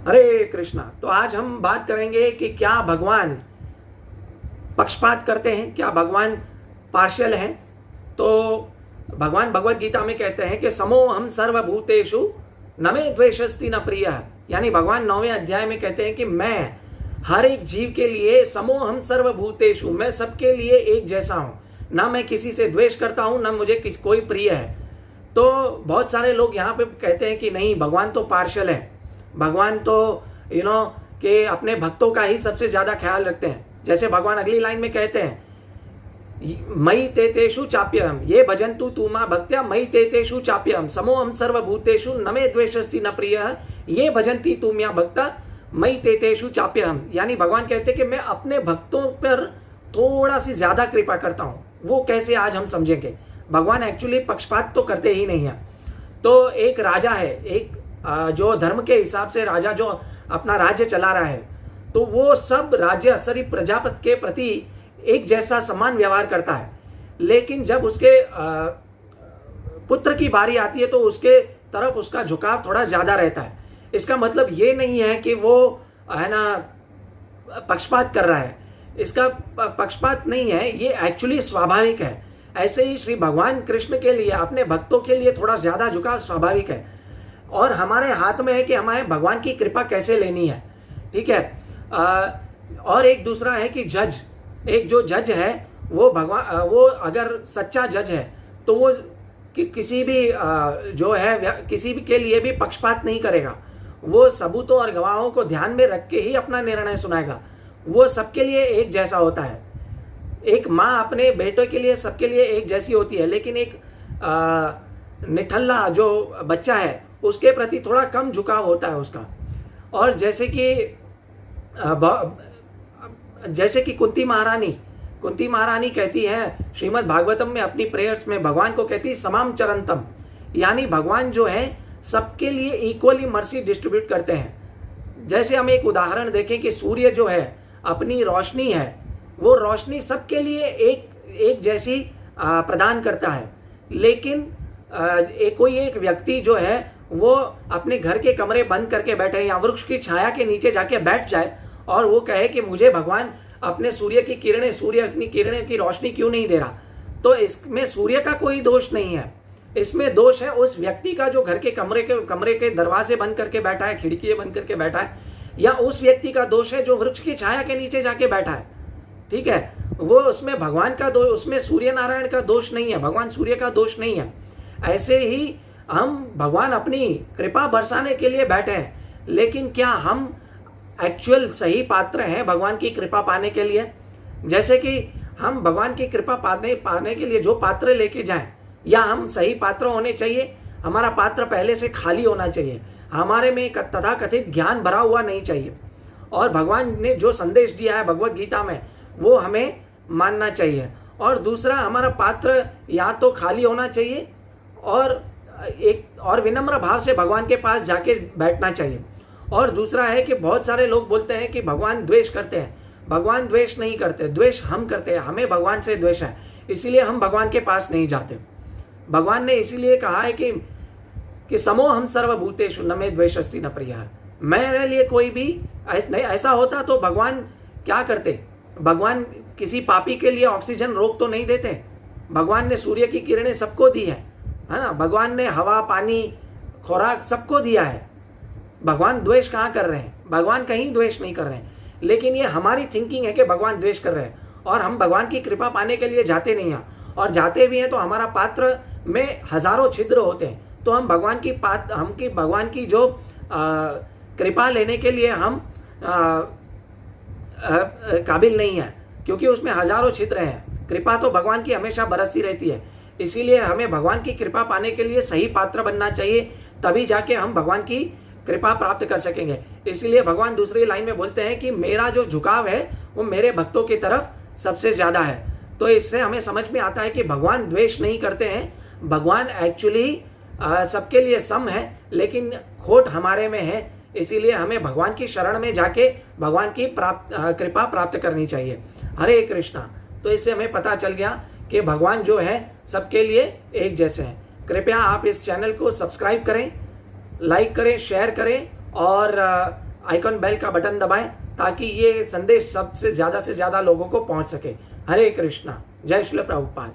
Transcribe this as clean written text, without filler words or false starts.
हरे कृष्णा। तो आज हम बात करेंगे कि क्या भगवान पक्षपात करते हैं, क्या भगवान पार्शियल हैं। तो भगवान भगवत गीता में कहते हैं कि समोहम सर्वभूतेषु न मे द्वेषस्ति न प्रियः, यानी भगवान 9वें अध्याय में कहते हैं कि मैं हर एक जीव के लिए समोहम सर्वभूतेषु, मैं सबके लिए एक जैसा हूँ, ना मैं किसी से द्वेष करता हूँ, ना मुझे कोई प्रिय है। तो बहुत सारे लोग यहाँ पे कहते हैं कि नहीं, भगवान तो पार्शियल है, भगवान तो कि अपने भक्तों का ही सबसे ज्यादा ख्याल रखते हैं। जैसे भगवान अगली लाइन में कहते हैं, मयि तेतेषु चाप्यहम ये भजन्तु तूमा भक्त्या मयि तेतेषु चाप्यहम समोहम सर्वभूतेषु न मे द्वेषस्ति न प्रियः ये भजन्ति तुम्या भक्ता मयि तेतेषु चाप्यहम। यानी भगवान कहते हैं कि मैं अपने भक्तों पर थोड़ा सी ज्यादा कृपा करता हूँ। वो कैसे, आज हम समझेंगे। भगवान एक्चुअली पक्षपात तो करते ही नहीं है। तो एक राजा है, एक जो धर्म के हिसाब से राजा जो अपना राज्य चला रहा है, तो वो सब राज्य सारी प्रजापति के प्रति एक जैसा समान व्यवहार करता है। लेकिन जब उसके पुत्र की बारी आती है तो उसके तरफ उसका झुकाव थोड़ा ज्यादा रहता है। इसका मतलब ये नहीं है कि वो है ना पक्षपात कर रहा है, इसका पक्षपात नहीं है, ये एक्चुअली स्वाभाविक है। ऐसे ही श्री भगवान कृष्ण के लिए, अपने भक्तों के लिए थोड़ा ज्यादा झुकाव स्वाभाविक है, और हमारे हाथ में है कि हमें भगवान की कृपा कैसे लेनी है। ठीक है। और एक दूसरा है कि जज, एक जो जज है वो भगवान, वो अगर सच्चा जज है तो वो किसी भी जो है किसी भी के लिए भी पक्षपात नहीं करेगा। वो सबूतों और गवाहों को ध्यान में रख के ही अपना निर्णय सुनाएगा। वो सबके लिए एक जैसा होता है। एक माँ अपने बेटे के लिए सबके लिए एक जैसी होती है, लेकिन एक निठल्ला जो बच्चा है उसके प्रति थोड़ा कम झुकाव होता है उसका। और जैसे कि कुंती महारानी कहती है श्रीमद् भागवतम में अपनी प्रेयर्स में, भगवान को कहती है समाम चरंतम, यानी भगवान जो है सबके लिए इक्वली मर्सी डिस्ट्रीब्यूट करते हैं। जैसे हम एक उदाहरण देखें कि सूर्य जो है अपनी रोशनी है, वो रोशनी सबके लिए एक जैसी प्रदान करता है। लेकिन कोई एक व्यक्ति जो है वो अपने घर के कमरे बंद करके बैठे या वृक्ष की छाया के नीचे जाके बैठ जाए और वो कहे कि मुझे भगवान अपने सूर्य अपनी किरणें की रोशनी क्यों नहीं दे रहा, तो इसमें सूर्य का कोई दोष नहीं है। इसमें दोष है उस व्यक्ति का जो घर के कमरे के दरवाजे बंद करके बैठा है, खिड़की बंद करके बैठा है, या उस व्यक्ति का दोष है जो वृक्ष की छाया के नीचे जाके बैठा है। ठीक है। वो उसमें भगवान का दोष, उसमें सूर्य नारायण का दोष नहीं है, भगवान सूर्य का दोष नहीं है। ऐसे ही हम भगवान अपनी कृपा बरसाने के लिए बैठे हैं, लेकिन क्या हम एक्चुअल सही पात्र हैं भगवान की कृपा पाने के लिए? जैसे कि हम भगवान की कृपा पाने के लिए जो पात्र लेके जाएं, या हम सही पात्र होने चाहिए, हमारा पात्र पहले से खाली होना चाहिए, हमारे में तथा कथित ज्ञान भरा हुआ नहीं चाहिए, और भगवान ने जो संदेश दिया है भगवत गीता में वो हमें मानना चाहिए। और दूसरा, हमारा पात्र या तो खाली होना चाहिए और विनम्र भाव से भगवान के पास जाके बैठना चाहिए। और दूसरा है कि बहुत सारे लोग बोलते हैं कि भगवान द्वेष करते हैं। भगवान द्वेष नहीं करते, द्वेष हम करते हैं। हमें भगवान से द्वेष है, इसीलिए हम भगवान के पास नहीं जाते। भगवान ने इसीलिए कहा है कि समोहम सर्वभूतेषु न मे द्वेषस्ति न प्रियः। मेरे लिए कोई भी ऐसा होता तो भगवान क्या करते? भगवान किसी पापी के लिए ऑक्सीजन रोक तो नहीं देते। भगवान ने सूर्य की किरणें सबको दी है ना। भगवान ने हवा, पानी, खुराक सबको दिया है। भगवान द्वेष कहाँ कर रहे हैं? भगवान कहीं द्वेष नहीं कर रहे हैं। लेकिन ये हमारी थिंकिंग है कि भगवान द्वेष कर रहे हैं, और हम भगवान की कृपा पाने के लिए जाते नहीं हैं, और जाते भी हैं तो हमारा पात्र में हजारों छिद्र होते हैं। तो हम भगवान की जो कृपा लेने के लिए हम काबिल नहीं है, क्योंकि उसमें हजारों छिद्र हैं। कृपा तो भगवान की हमेशा बरसती रहती है। इसीलिए हमें भगवान की कृपा पाने के लिए सही पात्र बनना चाहिए, तभी जाके हम भगवान की कृपा प्राप्त कर सकेंगे। इसीलिए भगवान दूसरी लाइन में बोलते हैं कि मेरा जो झुकाव है वो मेरे भक्तों की तरफ सबसे ज्यादा है। तो इससे हमें समझ में आता है कि भगवान द्वेष नहीं करते हैं। भगवान एक्चुअली सबके लिए सम है, लेकिन खोट हमारे में है। इसीलिए हमें भगवान की शरण में जाके भगवान की कृपा प्राप्त करनी चाहिए। हरे कृष्णा। तो इससे हमें पता चल गया कि भगवान जो है सबके लिए एक जैसे हैं। कृपया आप इस चैनल को सब्सक्राइब करें, लाइक करें, शेयर करें, और आइकॉन बेल का बटन दबाएं ताकि ये संदेश सबसे ज़्यादा से ज़्यादा लोगों को पहुंच सके। हरे कृष्णा। जय श्री प्रभुपाद।